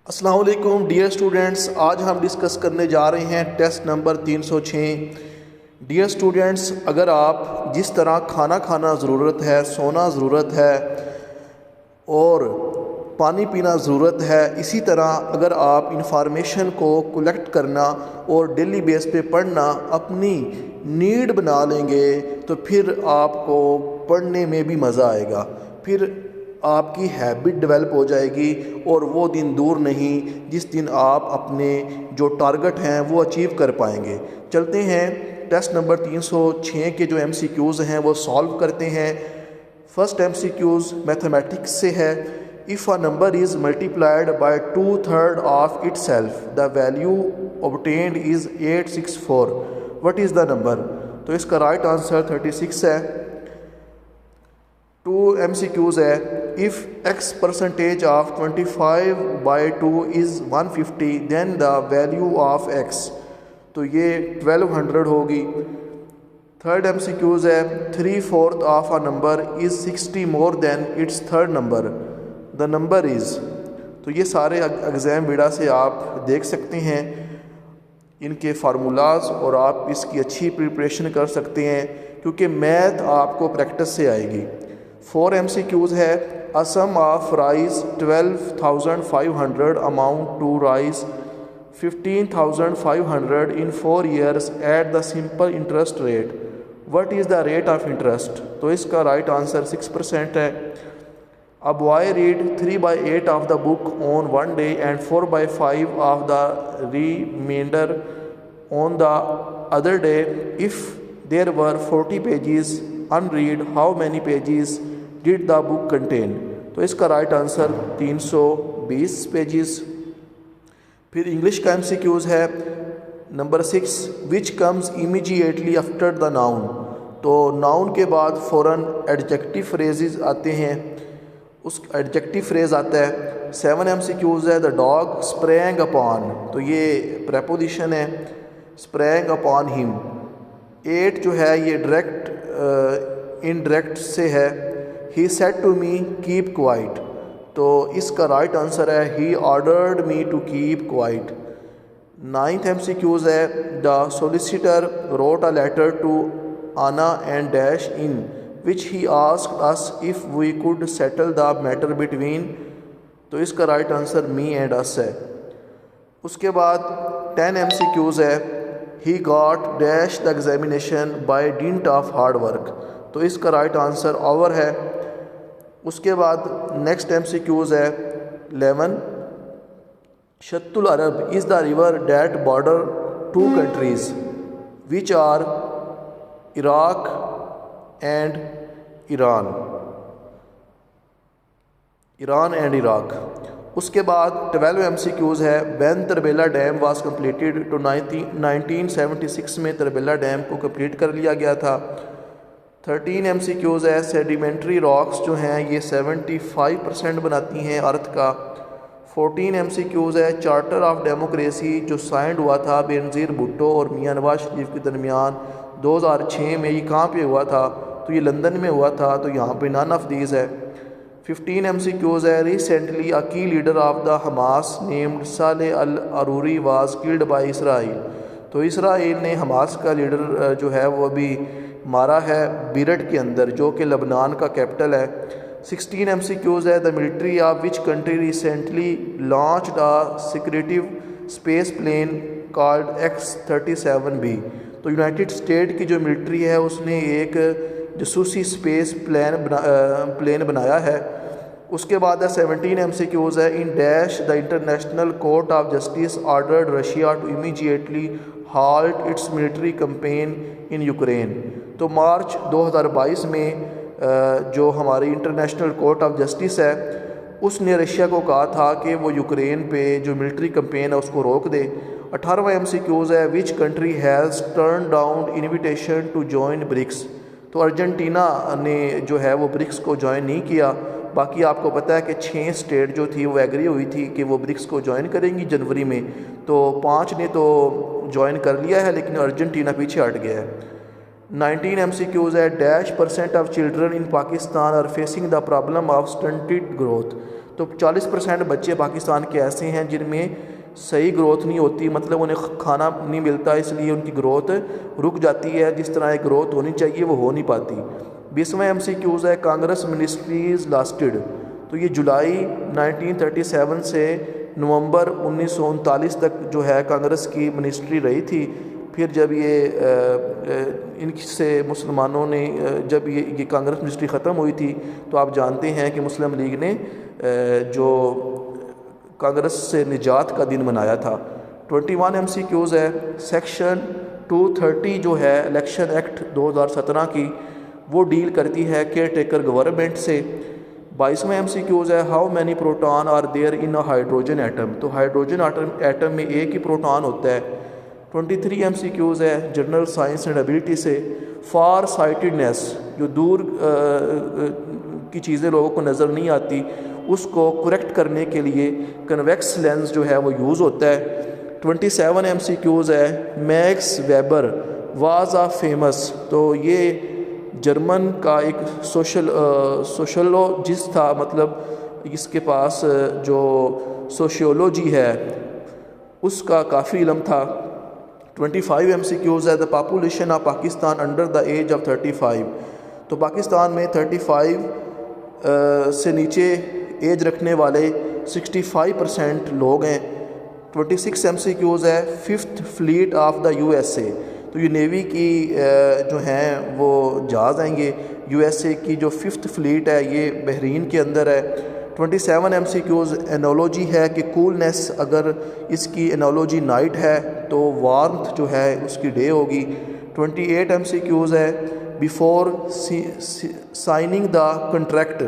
अस्सलाम वालेकुम dear students, आज हम डिस्कस करने जा रहे हैं टेस्ट नंबर 306। डियर स्टूडेंट्स, अगर आप जिस तरह खाना ज़रूरत है, सोना ज़रूरत है और पानी पीना ज़रूरत है, इसी तरह अगर आप इंफॉर्मेशन को कलेक्ट करना और डेली बेस पे पढ़ना अपनी नीड बना लेंगे तो फिर आपको पढ़ने में भी मज़ा आएगा, फिर आपकी हैबिट डेवलप हो जाएगी और वो दिन दूर नहीं जिस दिन आप अपने जो टारगेट हैं वो अचीव कर पाएंगे। चलते हैं टेस्ट नंबर 306 के जो MCQs हैं वो सॉल्व करते हैं। फर्स्ट MCQs मैथमेटिक्स से है। If a number is multiplied by 2/3 of itself the value obtained is 864, what is the number? तो इसका राइट आंसर 36 है। 2 MCQs है। If x% of 25/2 is 150 then the value of x, तो ये 1200 होगी। Third MCQs है। 3/4 of a number is 60 more than its third number, the number is. तो ये सारे एग्ज़ाम वीडियो से आप देख सकते हैं इनके फार्मूलाज और आप इसकी अच्छी प्रिपरेशन कर सकते हैं क्योंकि मैथ आपको प्रैक्टिस से आएगी। 4 MCQs है। A sum of rise 12,500 amount to rise 15,500 in 4 years at the simple interest rate, what is the rate of interest? तो इसका राइट आंसर 6% है। A boy read 3/8 of the book on one day and 4/5 of the remainder on the other day. If there were 40 pages unread, how many pages did the book contain? तो इसका right answer 320 pages. फिर English का MCQs है। Number 6, which comes immediately after the noun, तो noun के बाद फ़ौरन adjective phrases आते हैं, उस एडजेक्टिव फ्रेज़ आता है। 7 MCQs है। द डॉग स्प्रैंग अपॉन, तो ये प्रेपोजिशन है, स्प्रैंग अपॉन हिम। 8 जो है ये डायरेक्ट इनडायरेक्ट से है। He said to me keep quiet, तो इसका राइट आंसर है he ordered me to keep quiet. 9th MCQs है। The solicitor wrote a letter to Anna and dash in which he asked us if we could settle the matter between, तो इसका right answer me and us है। उसके बाद 10 MCQs है। he got dash the examination by dint of hard work, तो इसका right answer our है। उसके बाद नेक्स्ट MCQs है 11, शत्तुल अरब is the river that border 2 countries which are Iraq and Iran and Iraq. उसके बाद 12 MCQs है। When Tarbela dam was completed to 1976 में तरबेला डैम को कंप्लीट कर लिया गया था। 13 MCQs है। सेडिमेंट्री रॉक्स जो हैं ये 75% बनाती हैं अर्थ का। 14 MCQs है। चार्टर ऑफ डेमोक्रेसी जो साइंड हुआ था बेनज़ीर भुट्टो और मियां नवाज शरीफ के दरमियान 2006 में, ये कहाँ पे हुआ था? तो ये लंदन में हुआ था, तो यहाँ पे नन ऑफ दीज है। 15 MCQs है। Recently a key leader of the Hamas named Saleh al Arouri was killed by Israel, तो इसराइल ने हमास का लीडर जो है वो अभी मारा है बीरट के अंदर जो कि लबनान का कैपिटल है। 16 MCQs है। The military of which country recently launched a secretive space plane called X-37B, तो यूनाइटेड स्टेट की जो मिलिट्री है उसने एक जासूसी स्पेस प्लेन बनाया है। उसके बाद 17 MCQs है। In dash the international court of justice ordered Russia to immediately halt its military campaign in Ukraine, तो मार्च 2022 में जो हमारी इंटरनेशनल कोर्ट ऑफ जस्टिस है उसने रशिया को कहा था कि वो यूक्रेन पे जो मिलिट्री कैंपेन है उसको रोक दे। 18वां MCQs है। Which country has turned down invitation to join BRICS, तो अर्जेंटीना ने जो है वो ब्रिक्स को ज्वाइन नहीं किया। बाकी आपको पता है कि 6 स्टेट जो थी वो एग्री हुई थी कि वो ब्रिक्स को ज्वाइन करेंगी जनवरी में, तो 5 ने तो ज्वाइन कर लिया है लेकिन अर्जेंटीना पीछे हट गया है। 19 MCQs है। Dash % of children in Pakistan are facing the problem of stunted growth, तो 40% बच्चे पाकिस्तान के ऐसे हैं जिनमें सही ग्रोथ नहीं होती, मतलब उन्हें खाना नहीं मिलता, इसलिए उनकी ग्रोथ रुक जाती है। जिस तरह एक ग्रोथ होनी चाहिए वो हो नहीं पाती। 20वां MCQs है कांग्रेस मिनिस्ट्रीज लास्टेड। तो ये जुलाई 1937 से नवंबर 1939 तक जो है कांग्रेस की मिनिस्ट्री रही थी। फिर जब ये इनसे मुसलमानों ने जब ये कांग्रेस मिनिस्ट्री ख़त्म हुई थी तो आप जानते हैं कि मुस्लिम लीग ने जो कांग्रेस से निजात का दिन मनाया था। 21 MCQs है सेक्शन 230 जो है इलेक्शन एक्ट 2017 की, वो डील करती है केयर टेकर गवर्नमेंट से। 22वां MCQs है how many proton are there in a hydrogen atom. तो हाइड्रोजन एटम में एक ही प्रोटॉन होता है। 23 MCQs है जनरल साइंस एंड एबिलिटी से फार साइटेडनेस, जो दूर की चीज़ें लोगों को नज़र नहीं आती उसको करेक्ट करने के लिए कन्वेक्स लेंस जो है वो यूज़ होता है। 27 MCQs है Max Weber was a famous. तो ये जर्मन का एक सोशलोजिस्ट था, मतलब इसके पास जो सोशियोलॉजी है उसका काफ़ी इल्म था। 25 MCQs है the population of Pakistan under the age of 35। तो पाकिस्तान में 35 से नीचे एज रखने वाले 65% लोग हैं। 26 MCQs है 5th fleet of the USA। तो ये नेवी की जो हैं वो जहाज़ आएंगे। USA की जो 5th फ्लीट है ये बहरीन के अंदर है। 27 MCQs एनोलॉजी है कि कूलनेस अगर इसकी एनोलॉजी नाइट है तो वार्मथ जो है उसकी डे होगी। 28 MCQs है before signing the contract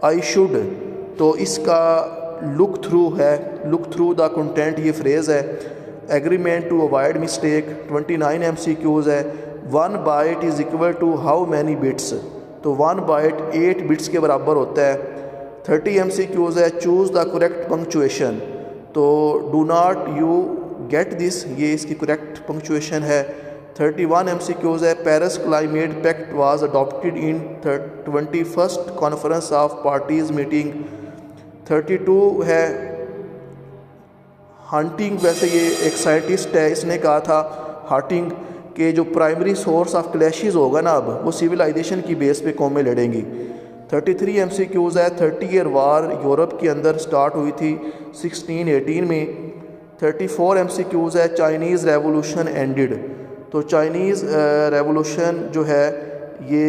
I should. तो इसका लुक थ्रू है, लुक थ्रू द कंटेंट ये फ्रेज़ है। Agreement to avoid mistake. 29 MCQs है 1 byte is equal to how many bits. तो 1 बाइट 8 बिट्स के बराबर होता है। 30 MCQs है चूज़ द करेक्ट पंक्चुएशन। तो do not you get this, ये इसकी करेक्ट पंक्चुएशन है। 31 MCQs है Paris climate pact was adopted in 21st conference of parties meeting. 32 है हंटिंग। वैसे ये एक साइंटिस्ट है, इसने कहा था हंटिंग के जो प्राइमरी सोर्स ऑफ क्लैशेस होगा ना अब वो सिविलाइजेशन की बेस पे कौमें लड़ेंगी। 33 MCQs है 30 ईयर वार यूरोप के अंदर स्टार्ट हुई थी 1618 में। 34 MCQs है चाइनीज़ रेवोल्यूशन एंडेड। तो चाइनीज़ रेवोल्यूशन जो है ये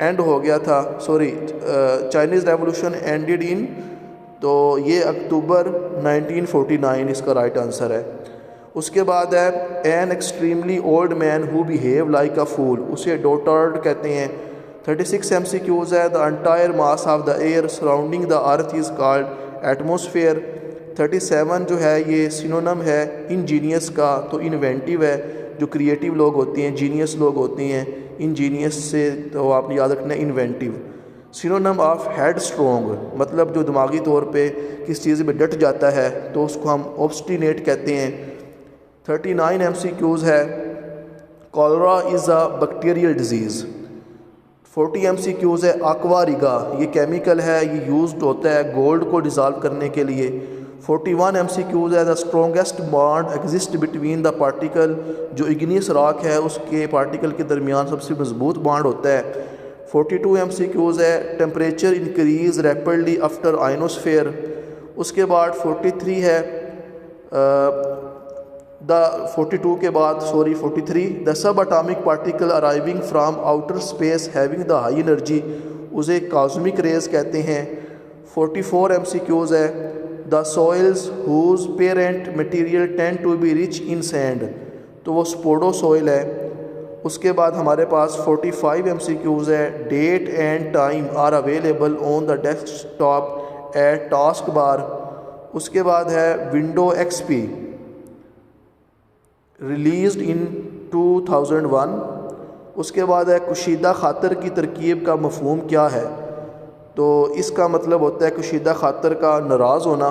एंड हो गया था, sorry Chinese revolution ended in, तो ये अक्टूबर 1949 इसका राइट आंसर है। उसके बाद है an extremely old man who behave like a fool, उसे डोटर्ड कहते हैं। 36 MCQs है the entire mass of the air surrounding the earth is called atmosphere. 37 जो है ये सिनोनिम है इंजीनियस का, तो इन्वेंटिव है, जो क्रिएटिव लोग होते हैं, जीनियस लोग होते हैं। इंजीनियस से तो आपने याद रखना है inventive. Synonym of head strong, मतलब जो दिमागी तौर पे किस चीज़ में डट जाता है तो उसको हम ऑब्स्टिनेट कहते हैं। 39 MCQs है cholera is a bacterial disease. 40 MCQs है aqua riga, ये केमिकल है, ये यूज्ड होता है गोल्ड को डिज़ोल्व करने के लिए। 41 MCQs है the strongest bond exist between the particle, जो इग्नियस रॉक है उसके पार्टिकल के दरमियान सबसे मजबूत बॉन्ड होता है। 42 MCQs है temperature increase rapidly after ionosphere. उसके बाद 43 है the 43 the subatomic particle arriving from outer space having the high energy, उसे कॉस्मिक रेज कहते हैं। 44 MCQs है the soils whose parent material tend to be rich in sand, तो वो spodo soil है। उसके बाद हमारे पास 45 MCQs है date and time are available on the desktop at task bar. उसके बाद है विंडो XP रिलीज्ड इन 2001। उसके बाद है कुशीदा खातर की तरकीब का मफहूम क्या है, तो इसका मतलब होता है कुशीदा खातर का नाराज़ होना।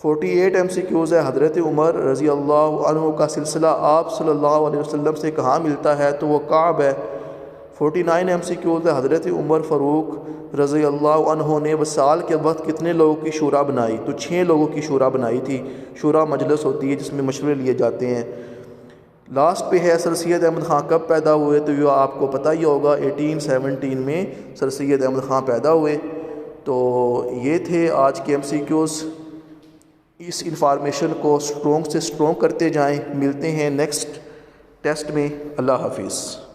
48 MCQs है हज़रत उमर रज़ी अल्लाह अन्हु का सिलसिला आप सल्लल्लाहु अलैहि वसल्लम से कहाँ मिलता है, तो वो काब है। 49 MCQs है हज़रत उमर फ़ारूक रज़ी अल्लाह अन्हो ने वसाल के वक्त कितने लोगों की शूरा बनाई? तो 6 लोगों की शूरा बनाई थी। शूरा मजलिस होती है जिसमें मशवरे लिए जाते हैं। लास्ट पे है सर सैयद अहमद ख़ान कब पैदा हुए? तो ये आपको पता ही होगा 1817 में सर सैयद अहमद ख़ान पैदा हुए। तो ये थे आज के MCQs। इस इंफॉर्मेशन को स्ट्रॉन्ग से स्ट्रॉन्ग करते जाएं। मिलते हैं नेक्स्ट टेस्ट में। अल्लाह हाफिज़।